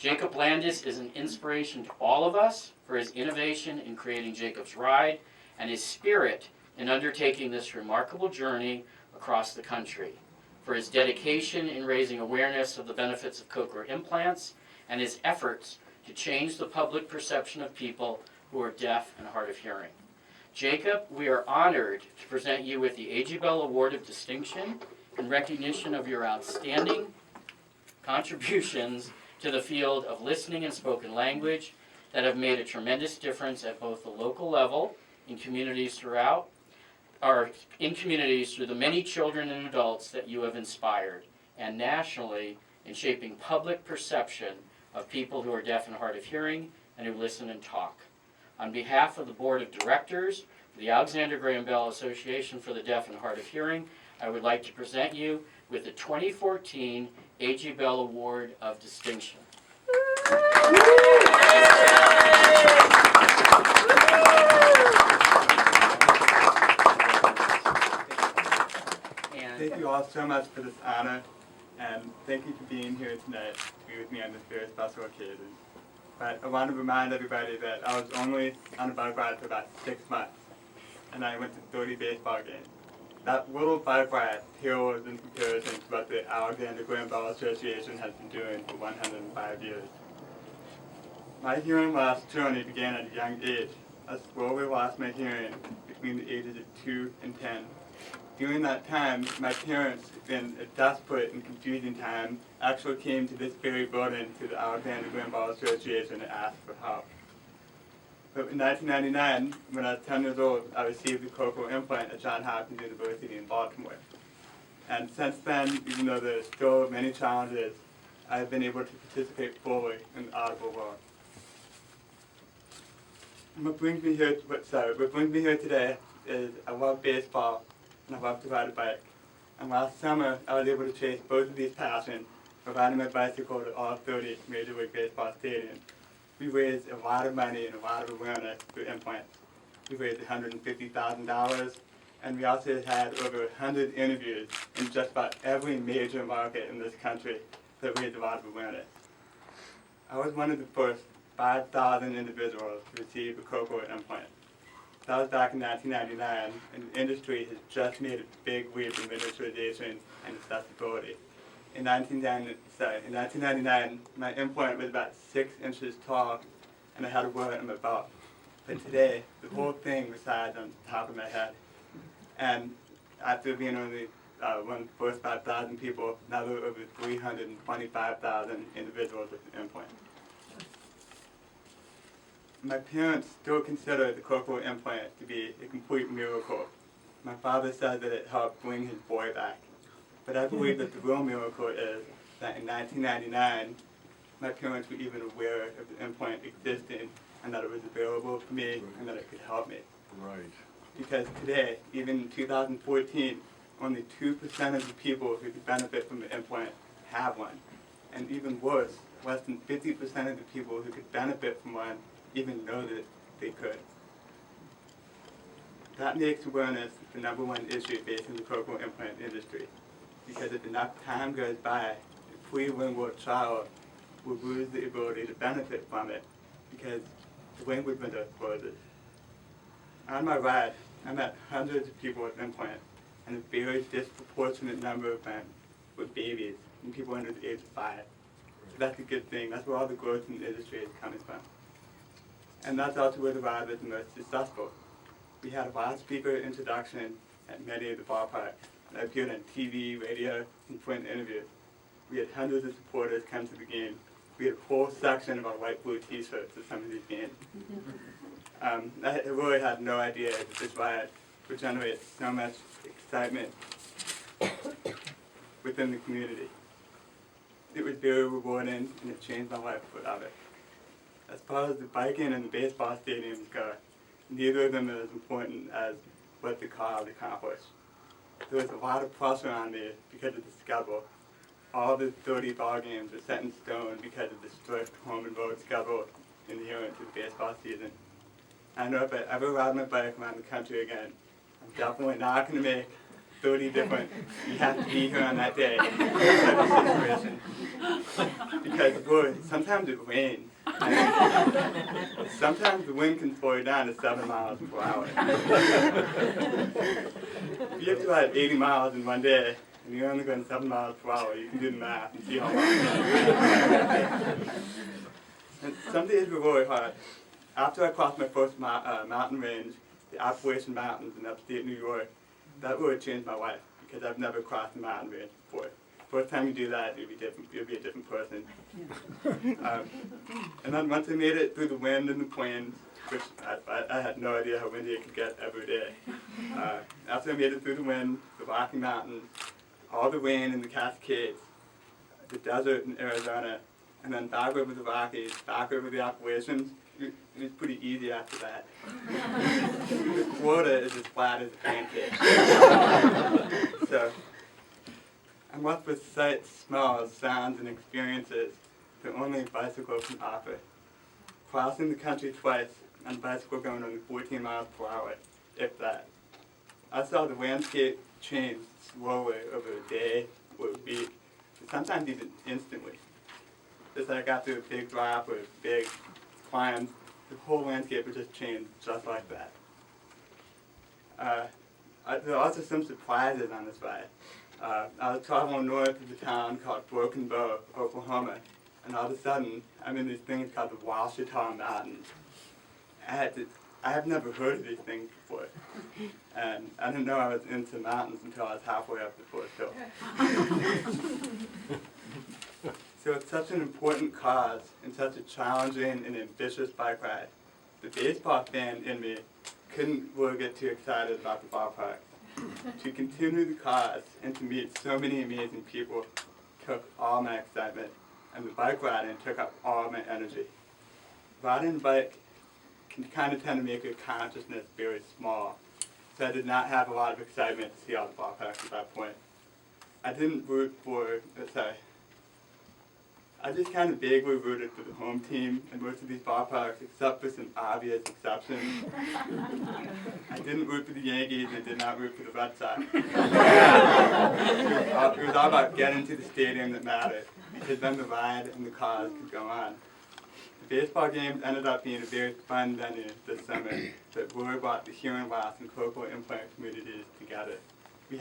Jacob Landis is an inspiration to all of us for his innovation in creating Jacob's Ride and his spirit in undertaking this remarkable journey across the country, for his dedication in raising awareness of the benefits of cochlear implants, and his efforts to change the public perception of people who are deaf and hard of hearing. Jacob, we are honored to present you with the A.G. Bell Award of Distinction in recognition of your outstanding contributions to the field of listening and spoken language that have made a tremendous difference at both the local level in communities through the many children and adults that you have inspired, and nationally in shaping public perception of people who are deaf and hard of hearing and who listen and talk. On behalf of the Board of Directors of the Alexander Graham Bell Association for the Deaf and Hard of Hearing, I would like to present you with the 2014 A.G. Bell Award of Distinction. Thank you all so much for this honor, and thank you for being here tonight to be with me on this very special occasion. But I want to remind everybody that I was only on a bike ride for about 6 months, and I went to 30 baseball games. That little bike ride pales in comparison to what the Alexander Graham Bell Association has been doing for 105 years. My hearing loss journey began at a young age. I slowly lost my hearing between the ages of 2 and 10. During that time, my parents, in a desperate and confusing time, actually came to this very building, to the Alexander Graham Bell Association, and asked for help. But in 1999, when I was 10 years old, I received a cochlear implant at Johns Hopkins University in Baltimore. And since then, even though there are still many challenges, I've been able to participate fully in the audible world. What brings me here today is I love baseball and I love to ride a bike. And last summer, I was able to chase both of these passions by riding my bicycle to all 30 Major League Baseball stadiums. We raised a lot of money and a lot of awareness through implants. We raised $150,000, and we also had over 100 interviews in just about every major market in this country that raised a lot of awareness. I was one of the first 5,000 individuals to receive a cochlear implant. That was back in 1999, and the industry has just made a big leap in miniaturization and accessibility. In 1999, my implant was about 6 inches tall, and I had a word in my belt. But today, the whole thing resides on top of my head. And after being only one of the first 5,000 people, now there are over 325,000 individuals with an implant. My parents still consider the cochlear implant to be a complete miracle. My father said that it helped bring his boy back. But I believe that the real miracle is that in 1999, my parents were even aware of the implant existing and that it was available for me and that it could help me. Right. Because today, even in 2014, only 2% of the people who could benefit from the implant have one. And even worse, less than 50% of the people who could benefit from one even know that they could. That makes awareness the #1 issue facing the cochlear implant industry. Because if enough time goes by, a pre-lingual child will lose the ability to benefit from it because the language window closes. On my ride, I met hundreds of people with implants, and a very disproportionate number of them were babies and people under the age of 5. So that's a good thing. That's where all the growth in the industry is coming from. And that's also where the ride was the most successful. We had a loudspeaker introduction at many of the ballparks. I appeared on TV, radio, and print interviews. We had hundreds of supporters come to the game. We had a whole section of our white blue t-shirts at some of these games. I really had no idea that this ride would generate so much excitement within the community. It was very rewarding, and it changed my life forever. As far as the biking and the baseball stadiums go, neither of them are as important as what the car accomplished. There was a lot of pressure on me because of the schedule. All the 30 ball games are set in stone because of the strict home and road schedule inherent to the baseball season. I know if I ever ride my bike around the country again, I'm definitely not going to make 30 different, you have to be here on that day type of situation. Because boy, sometimes it rains. Sometimes the wind can slow you down to 7 miles per hour. If you have to ride 80 miles in one day, and you're only going 7 miles per hour, you can do the math and see how long. And some days were really hard. After I crossed my first mountain range, the Appalachian Mountains in upstate New York, that really changed my life because I've never crossed a mountain range before. First time you do that, you'll be a different person. And then once I made it through the wind and the plains, which I had no idea how windy it could get every day. After I made it through the wind, the Rocky Mountains, all the rain in the Cascades, the desert in Arizona, and then back over the Rockies, back over the Appalachians, it was pretty easy after that. Florida is as flat as a pancake. So I'm left with sights, smells, sounds, and experiences that only a bicycle can offer. Crossing the country twice on a bicycle going only 14 miles per hour, if that. I saw the landscape change slowly over a day or a week, and sometimes even instantly. Just like I got through a big drop or a big climb, the whole landscape would just change just like that. There are also some surprises on this ride. I was traveling north of the town called Broken Bow, Oklahoma, and all of a sudden, I'm in these things called the Washita Mountains. I have never heard of these things before, and I didn't know I was into mountains until I was halfway up the first hill. So it's such an important cause and such a challenging and ambitious bike ride. The baseball fan in me couldn't really get too excited about the ballpark. To continue the cause and to meet so many amazing people took all my excitement, and the bike riding took up all my energy. Riding a bike can kind of tend to make your consciousness very small, so I did not have a lot of excitement to see all the ballparks at that point. I didn't root for, I just kind of vaguely rooted for the home team in most of these ballparks, except for some obvious exceptions. I didn't root for the Yankees, and I did not root for the Red Sox. It was all about getting to the stadium that mattered, because then the ride and the cause could go on. The baseball games ended up being a very fun venue this summer that really brought the hearing loss and cochlear implant communities together. We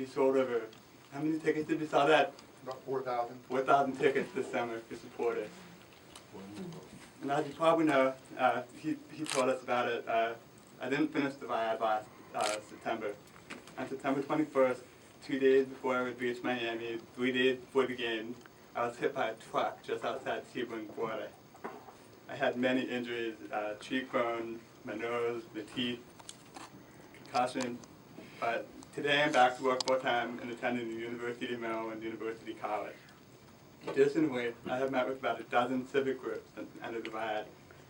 sold over, how many tickets did we sell that? About 4,000. 4,000 tickets this summer for supporters. And as you probably know, he told us about it. I didn't finish the ride last September. On September 21st, 2 days before I would reach Miami, 3 days before the game, I was hit by a truck just outside Sebring, Florida. I had many injuries, cheekbone, my nose, the teeth, concussion, but today I'm back to work full-time and attending the University of Maryland University College. Additionally, I have met with about a dozen civic groups since the end of the ride,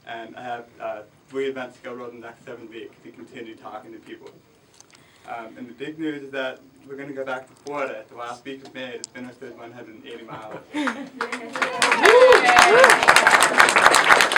and I have 3 events scheduled in the next 7 weeks to continue talking to people. And the big news is that we're going to go back to Florida the last week of May to finish those 180 miles.